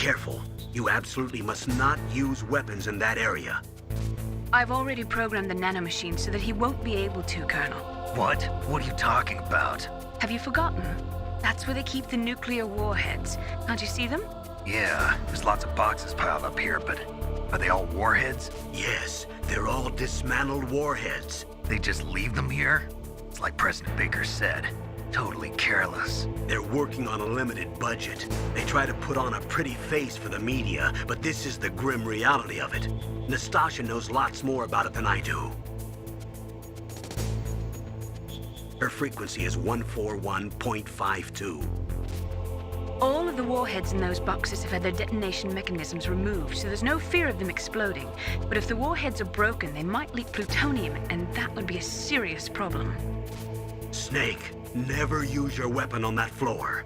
careful. You absolutely must not use weapons in that area. I've already programmed the nanomachine so that he won't be able to, Colonel. What? What are you talking about? Have you forgotten? That's where they keep the nuclear warheads. Can't you see them? Yeah, there's lots of boxes piled up here, but are they all warheads? Yes, they're all dismantled warheads. They just leave them here? It's like President Baker said. Totally careless. They're working on a limited budget. They try to put on a pretty face for the media, but this is the grim reality of it. Nastasha knows lots more about it than I do. Her frequency is 141.52. All of the warheads in those boxes have had their detonation mechanisms removed, so there's no fear of them exploding. But if the warheads are broken, they might leak plutonium, and that would be a serious problem. Snake, never use your weapon on that floor.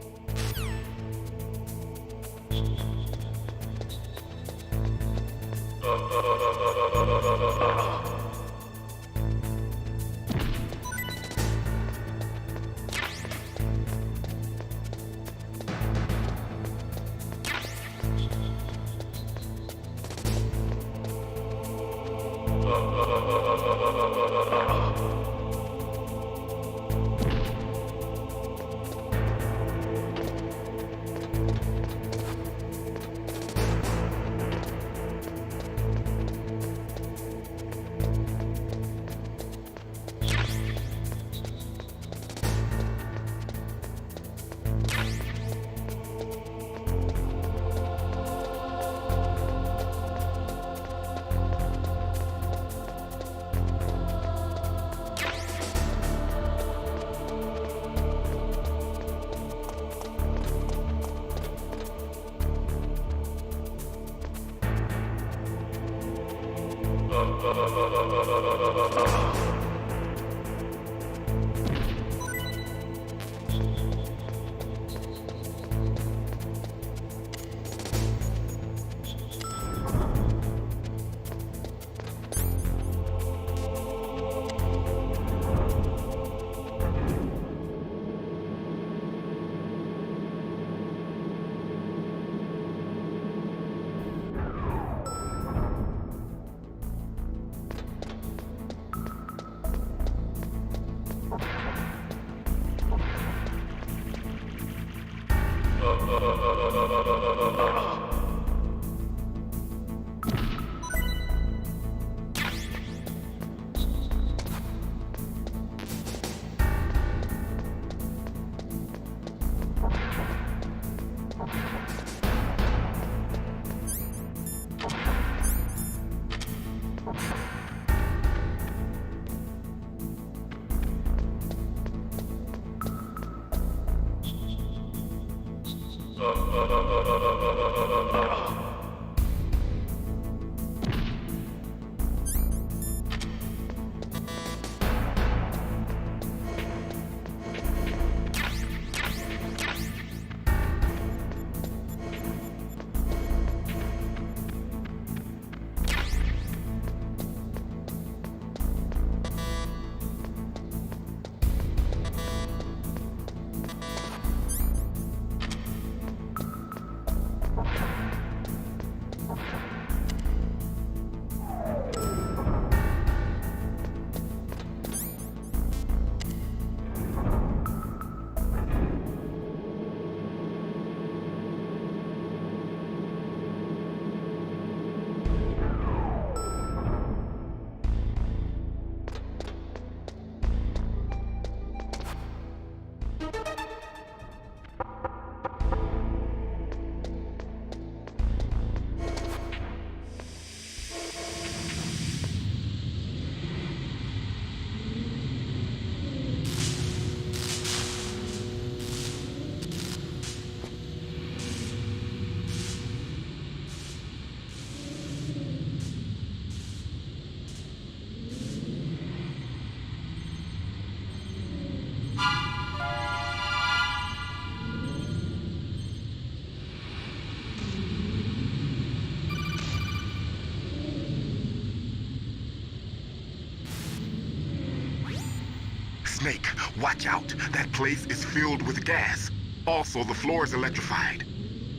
Snake, watch out. That place is filled with gas. Also, the floor is electrified.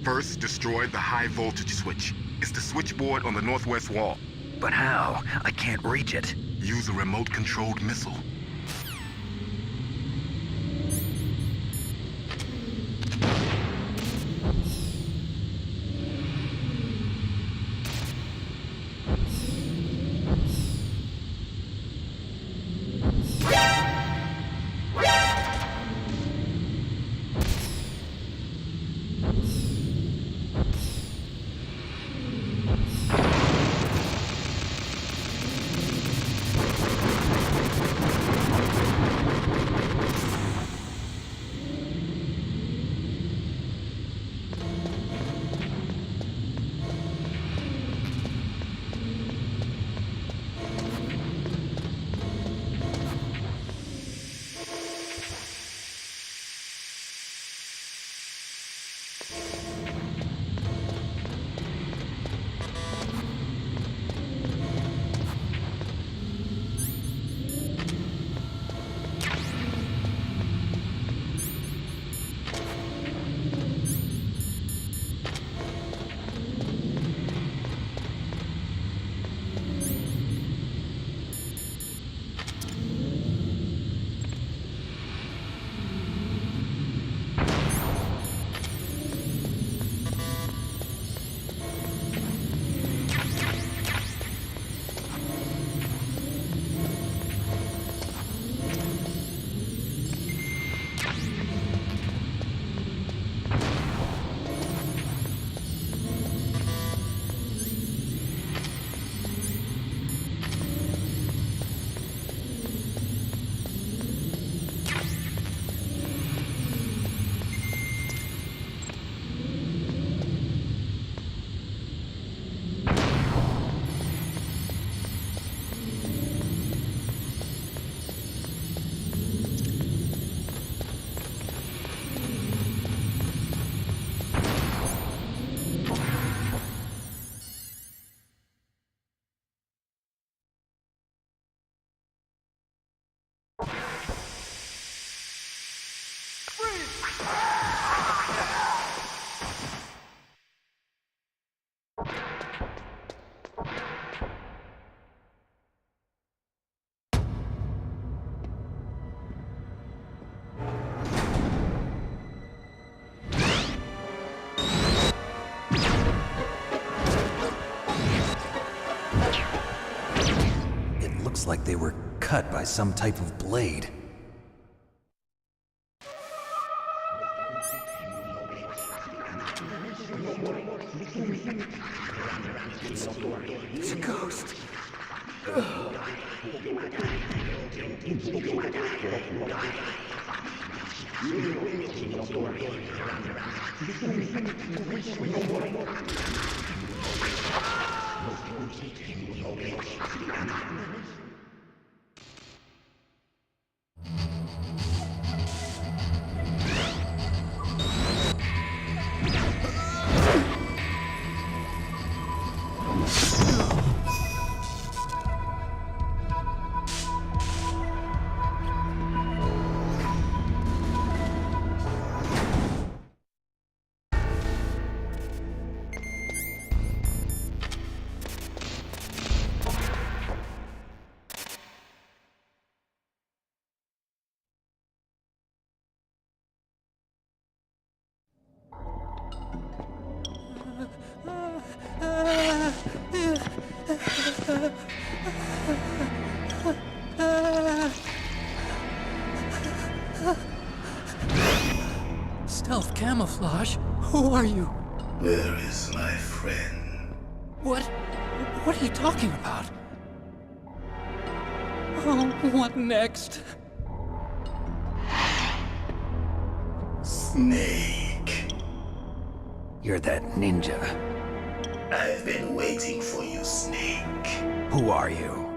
First, destroy the high voltage switch. It's the switchboard on the northwest wall. But how? I can't reach it. Use a remote-controlled missile. Looks like they were cut by some type of blade. It's a ghost. Stealth camouflage? Who are you? Where is my friend? What are you talking about? Oh, what next? Snake. You're that ninja. I've been waiting for you, Snake. Who are you?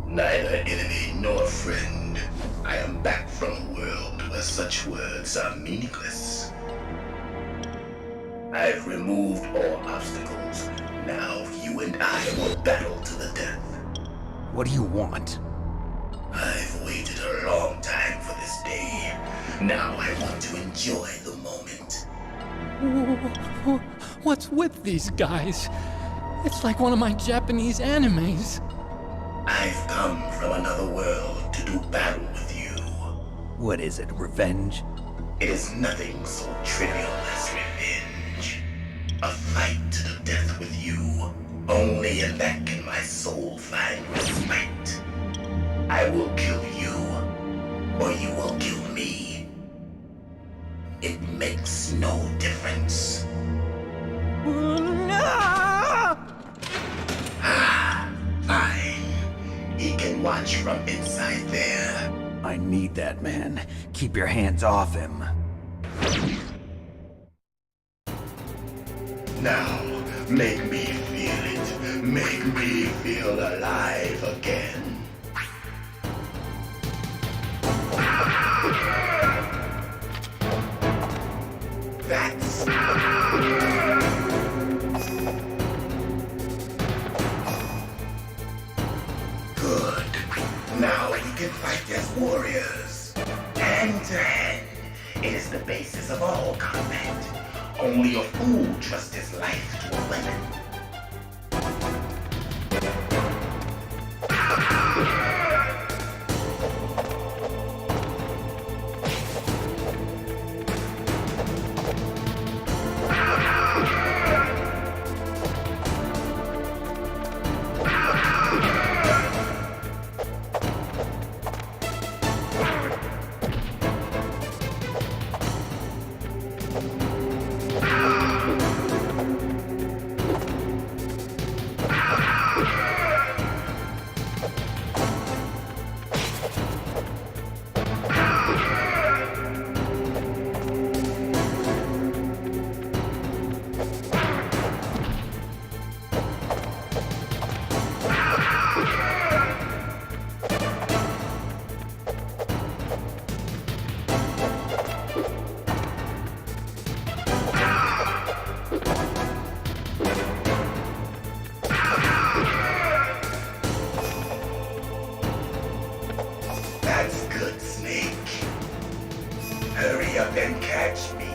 Neither enemy nor friend. I am back from a world where such words are meaningless. I've removed all obstacles. Now you and I will battle to the death. What do you want? I've waited a long time for this day. Now I want to enjoy the moment. What's with these guys? It's like one of my Japanese animes. I've come from another world to do battle with you. What is it, revenge? It is nothing so trivial as revenge. A fight to the death with you. Only in that can my soul find respite. I will kill you, or you will kill me. It makes no difference. Fine. He can watch from inside there. I need that man. Keep your hands off him. Now, make me feel it. Make me feel alive again. That's... Good. Now we can fight as warriors. Hand to hand. It is the basis of all combat. Only a fool trusts his life to a weapon. That's good, Snake. Hurry up and catch me.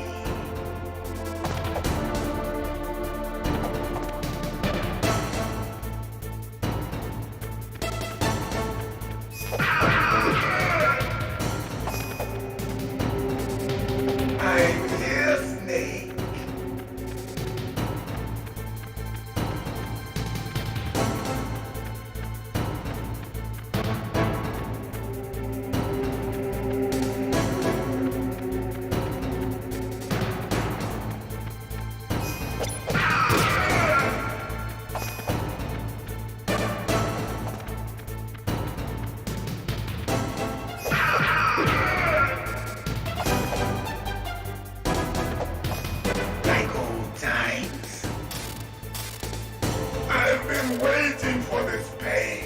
I'm here, Snake. Like old times. I've been waiting for this pain.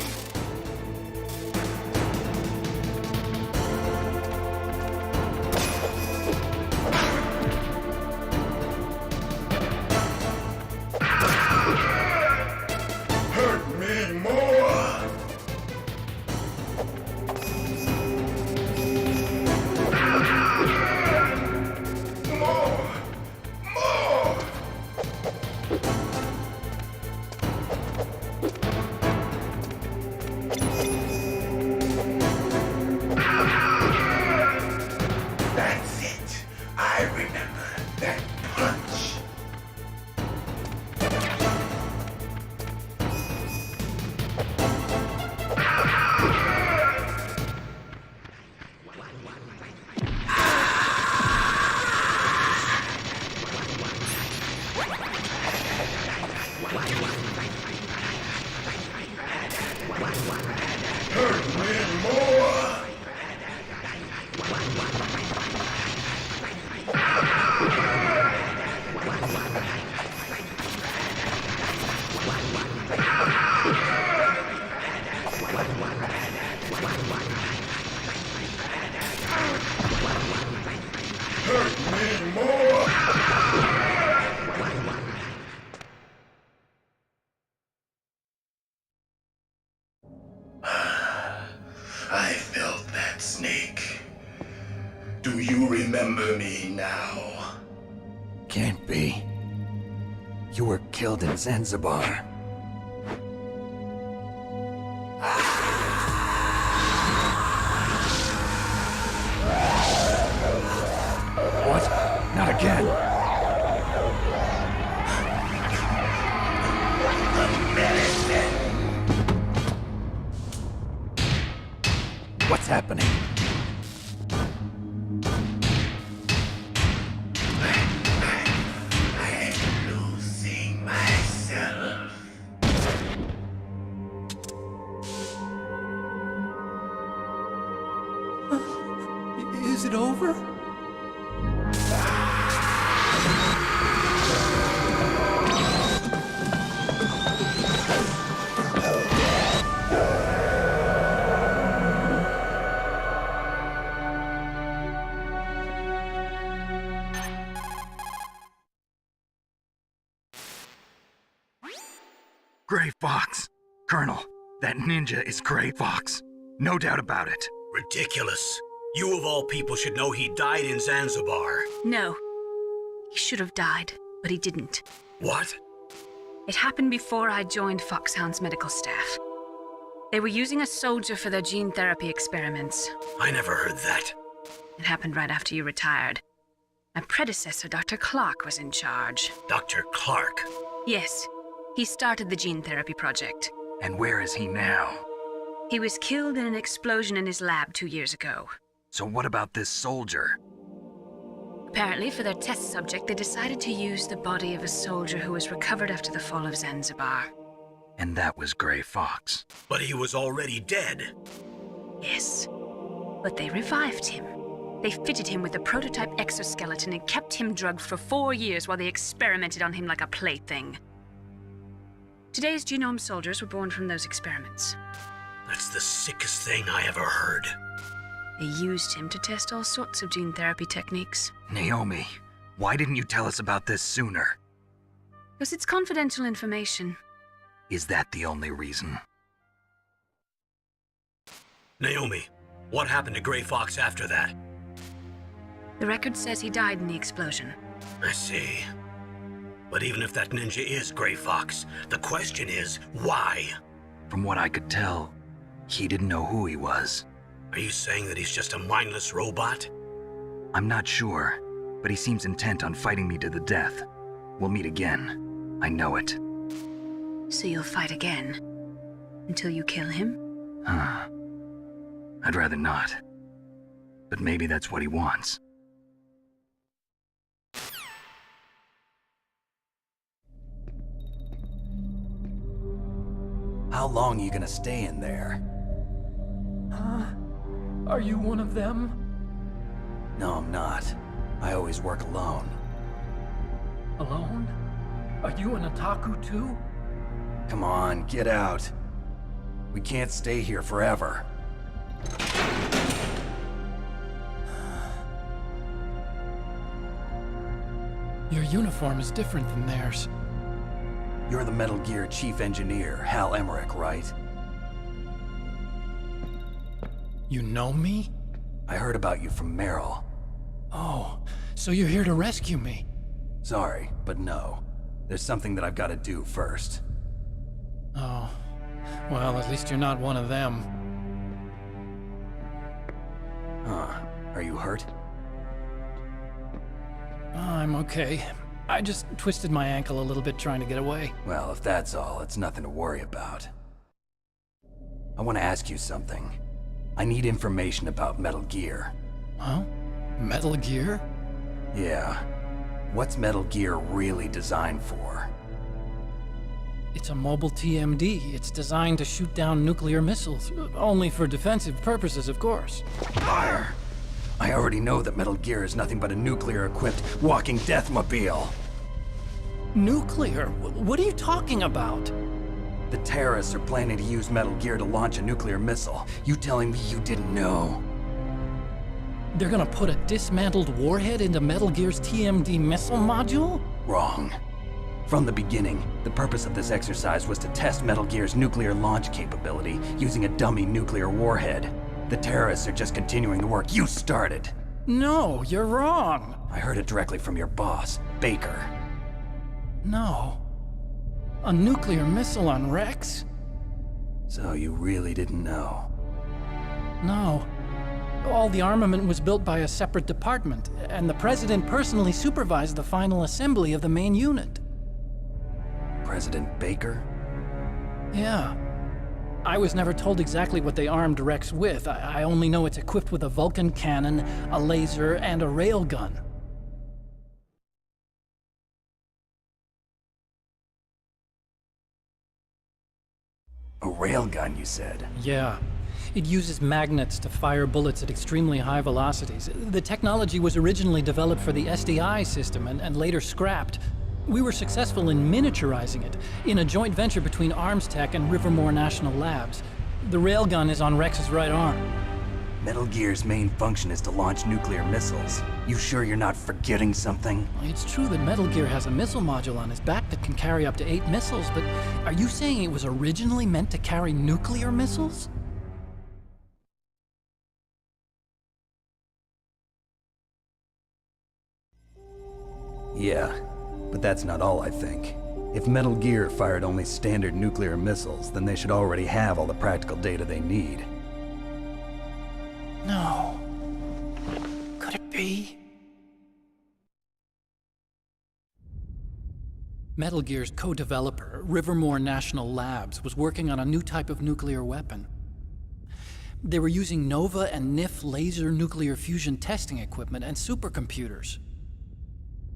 Hurt me more. More. More. That's it. I remember that punch. Hurt me more. Hurt me more. I felt that, Snake. Do you remember me now? Can't be. You were killed in Zanzibar. What? Not again. What's happening? I'm losing myself. Is it over? Gray Fox. Colonel, that ninja is Gray Fox. No doubt about it. Ridiculous. You of all people should know he died in Zanzibar. No. He should have died, but he didn't. What? It happened before I joined Fox Hound's medical staff. They were using a soldier for their gene therapy experiments. I never heard that. It happened right after you retired. My predecessor, Dr. Clark, was in charge. Dr. Clark. Yes, he started the gene therapy project. And where is he now? He was killed in an explosion in his lab 2 years ago. So what about this soldier? Apparently, for their test subject, they decided to use the body of a soldier who was recovered after the fall of Zanzibar. And that was Gray Fox. But he was already dead. Yes, but they revived him. They fitted him with a prototype exoskeleton and kept him drugged for 4 years while they experimented on him like a plaything. Today's genome soldiers were born from those experiments. That's the sickest thing I ever heard. They used him to test all sorts of gene therapy techniques. Naomi, why didn't you tell us about this sooner? Because it's confidential information. Is that the only reason? Naomi, what happened to Gray Fox after that? The record says he died in the explosion. I see. But even if that ninja is Gray Fox, the question is, why? From what I could tell, he didn't know who he was. Are you saying that he's just a mindless robot? I'm not sure, but he seems intent on fighting me to the death. We'll meet again. I know it. So you'll fight again? Until you kill him? I'd rather not. But maybe that's what he wants. How long are you gonna stay in there? Huh? Are you one of them? No, I'm not. I always work alone. Alone? Are you an otaku too? Come on, get out. We can't stay here forever. Your uniform is different than theirs. You're the Metal Gear Chief Engineer, Hal Emmerich, right? You know me? I heard about you from Meryl. Oh, so you're here to rescue me? Sorry, but no. There's something that I've got to do first. Oh, well, at least you're not one of them. Huh. Are you hurt? I'm okay. I just twisted my ankle a little bit trying to get away. Well, if that's all, it's nothing to worry about. I want to ask you something. I need information about Metal Gear. Huh? Metal Gear? Yeah. What's Metal Gear really designed for? It's a mobile TMD. It's designed to shoot down nuclear missiles. Only for defensive purposes, of course. Fire! I already know that Metal Gear is nothing but a nuclear-equipped walking deathmobile. Nuclear? What are you talking about? The terrorists are planning to use Metal Gear to launch a nuclear missile. You telling me you didn't know? They're gonna put a dismantled warhead into Metal Gear's TMD missile module? Wrong. From the beginning, the purpose of this exercise was to test Metal Gear's nuclear launch capability using a dummy nuclear warhead. The terrorists are just continuing the work you started. No, you're wrong. I heard it directly from your boss. Baker. No. A nuclear missile on Rex? So you really didn't know? No. All the armament was built by a separate department, and the President personally supervised the final assembly of the main unit. President Baker? Yeah. I was never told exactly what they armed Rex with. I only know it's equipped with a Vulcan cannon, a laser, and a railgun. A railgun, you said? Yeah. It uses magnets to fire bullets at extremely high velocities. The technology was originally developed for the SDI system and later scrapped. We were successful in miniaturizing it, in a joint venture between Arms Tech and Rivermore National Labs. The railgun is on Rex's right arm. Metal Gear's main function is to launch nuclear missiles. You sure you're not forgetting something? It's true that Metal Gear has a missile module on his back that can carry up to 8 missiles, but are you saying it was originally meant to carry nuclear missiles? Yeah, but that's not all I think. If Metal Gear fired only standard nuclear missiles, then they should already have all the practical data they need. No. Could it be? Metal Gear's co-developer, Rivermore National Labs, was working on a new type of nuclear weapon. They were using NOVA and NIF laser nuclear fusion testing equipment and supercomputers.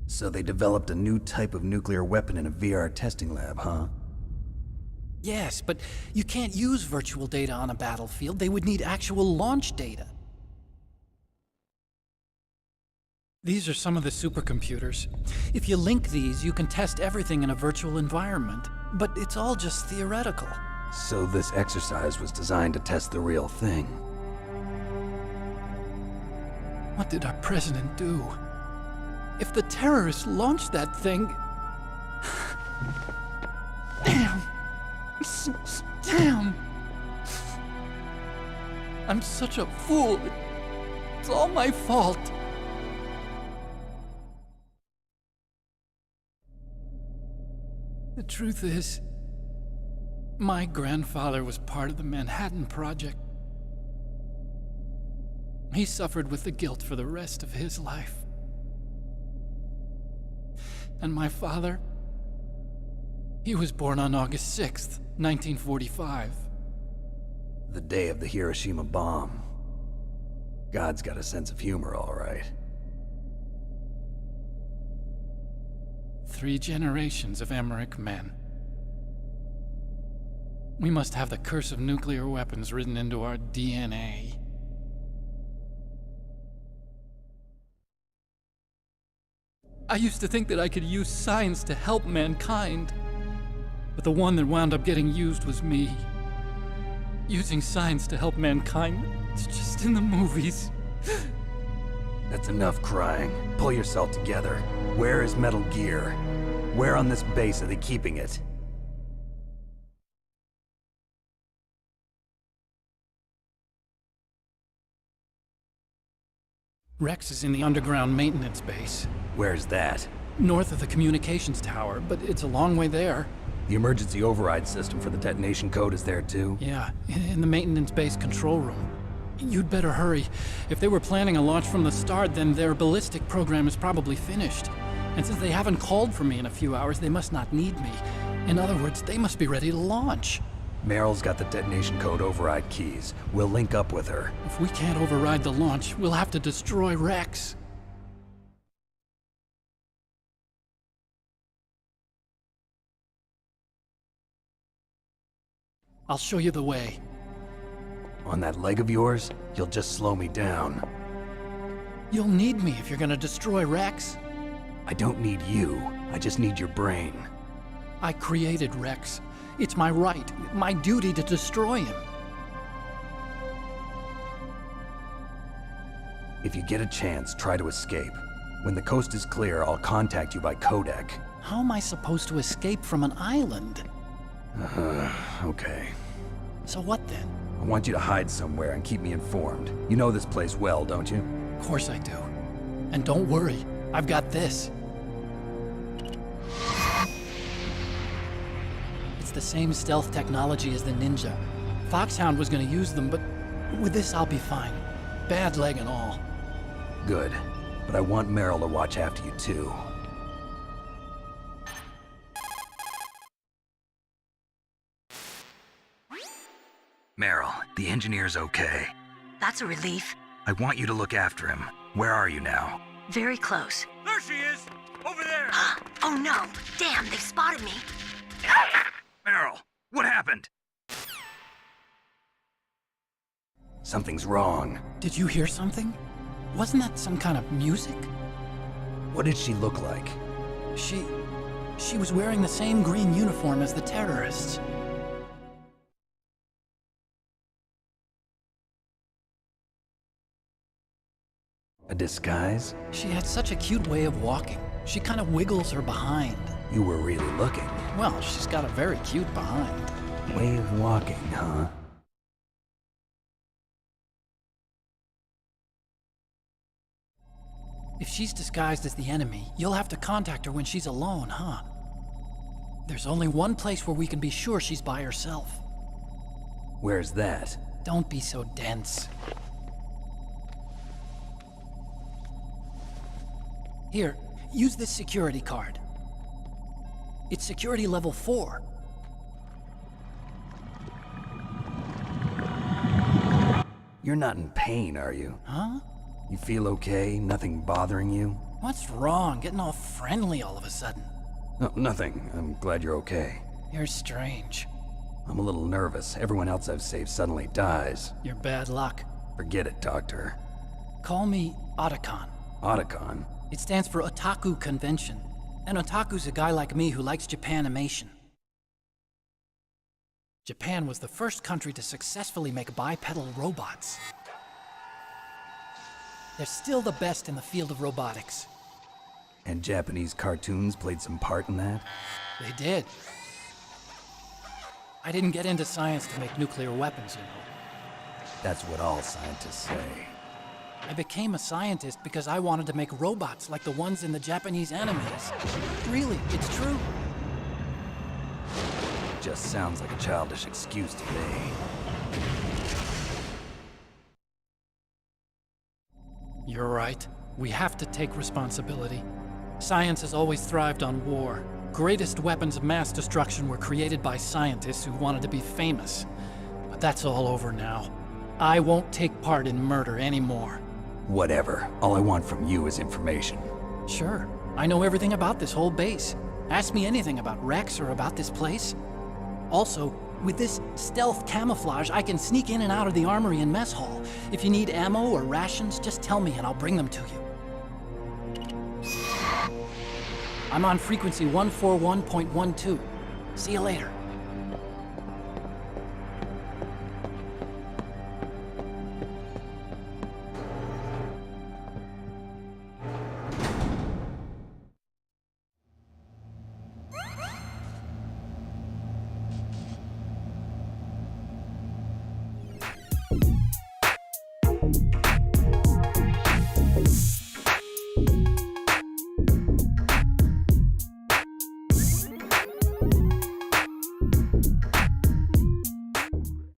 So they developed a new type of nuclear weapon in a VR testing lab, huh? Yes, but you can't use virtual data on a battlefield. They would need actual launch data. These are some of the supercomputers. If you link these, you can test everything in a virtual environment. But it's all just theoretical. So this exercise was designed to test the real thing. What did our president do? If the terrorists launched that thing... Damn! Damn! I'm such a fool. It's all my fault. The truth is, my grandfather was part of the Manhattan Project. He suffered with the guilt for the rest of his life. And my father, he was born on August 6th, 1945. The day of the Hiroshima bomb. God's got a sense of humor, all right. 3 generations of Emmerich men. We must have the curse of nuclear weapons written into our DNA. I used to think that I could use science to help mankind, but the one that wound up getting used was me. Using science to help mankind, it's just in the movies. That's enough crying. Pull yourself together. Where is Metal Gear? Where on this base are they keeping it? Rex is in the underground maintenance base. Where's that? North of the communications tower, but it's a long way there. The emergency override system for the detonation code is there too? Yeah, in the maintenance base control room. You'd better hurry. If they were planning a launch from the start, then their ballistic program is probably finished. And since they haven't called for me in a few hours, they must not need me. In other words, they must be ready to launch. Meryl's got the detonation code override keys. We'll link up with her. If we can't override the launch, we'll have to destroy Rex. I'll show you the way. On that leg of yours, you'll just slow me down. You'll need me if you're gonna destroy Rex. I don't need you. I just need your brain. I created Rex. It's my right, my duty to destroy him. If you get a chance, try to escape. When the coast is clear, I'll contact you by codec. How am I supposed to escape from an island? Okay. So what then? I want you to hide somewhere and keep me informed. You know this place well, don't you? Of course I do. And don't worry, I've got this. the same stealth technology as the Ninja. Fox Hound was gonna use them, but with this I'll be fine. Bad leg and all. Good. But I want Meryl to watch after you too. Meryl, the engineer's okay. That's a relief. I want you to look after him. Where are you now? Very close. There she is! Over there! Oh no! Damn, they've spotted me. Meryl, what happened? Something's wrong. Did you hear something? Wasn't that some kind of music? What did she look like? She was wearing the same green uniform as the terrorists. A disguise? She had such a cute way of walking. She kind of wiggles her behind. You were really looking. Well, she's got a very cute behind. Way of walking, huh? If she's disguised as the enemy, you'll have to contact her when she's alone, huh? There's only one place where we can be sure she's by herself. Where's that? Don't be so dense. Here, use this security card. It's security level 4. You're not in pain, are you? Huh? You feel okay? Nothing bothering you? What's wrong? Getting all friendly all of a sudden. No, nothing. I'm glad you're okay. You're strange. I'm a little nervous. Everyone else I've saved suddenly dies. You're bad luck. Forget it, Doctor. Call me Otacon. Otacon? It stands for Otaku Convention. An otaku's a guy like me who likes Japanimation. Japan was the first country to successfully make bipedal robots. They're still the best in the field of robotics. And Japanese cartoons played some part in that? They did. I didn't get into science to make nuclear weapons, you know. That's what all scientists say. I became a scientist because I wanted to make robots like the ones in the Japanese animes. Really, it's true. Just sounds like a childish excuse to me. You're right. We have to take responsibility. Science has always thrived on war. Greatest weapons of mass destruction were created by scientists who wanted to be famous. But that's all over now. I won't take part in murder anymore. Whatever. All I want from you is information. Sure. I know everything about this whole base. Ask me anything about Rex or about this place. Also, with this stealth camouflage, I can sneak in and out of the armory and mess hall. If you need ammo or rations, just tell me and I'll bring them to you. I'm on frequency 141.12. See you later.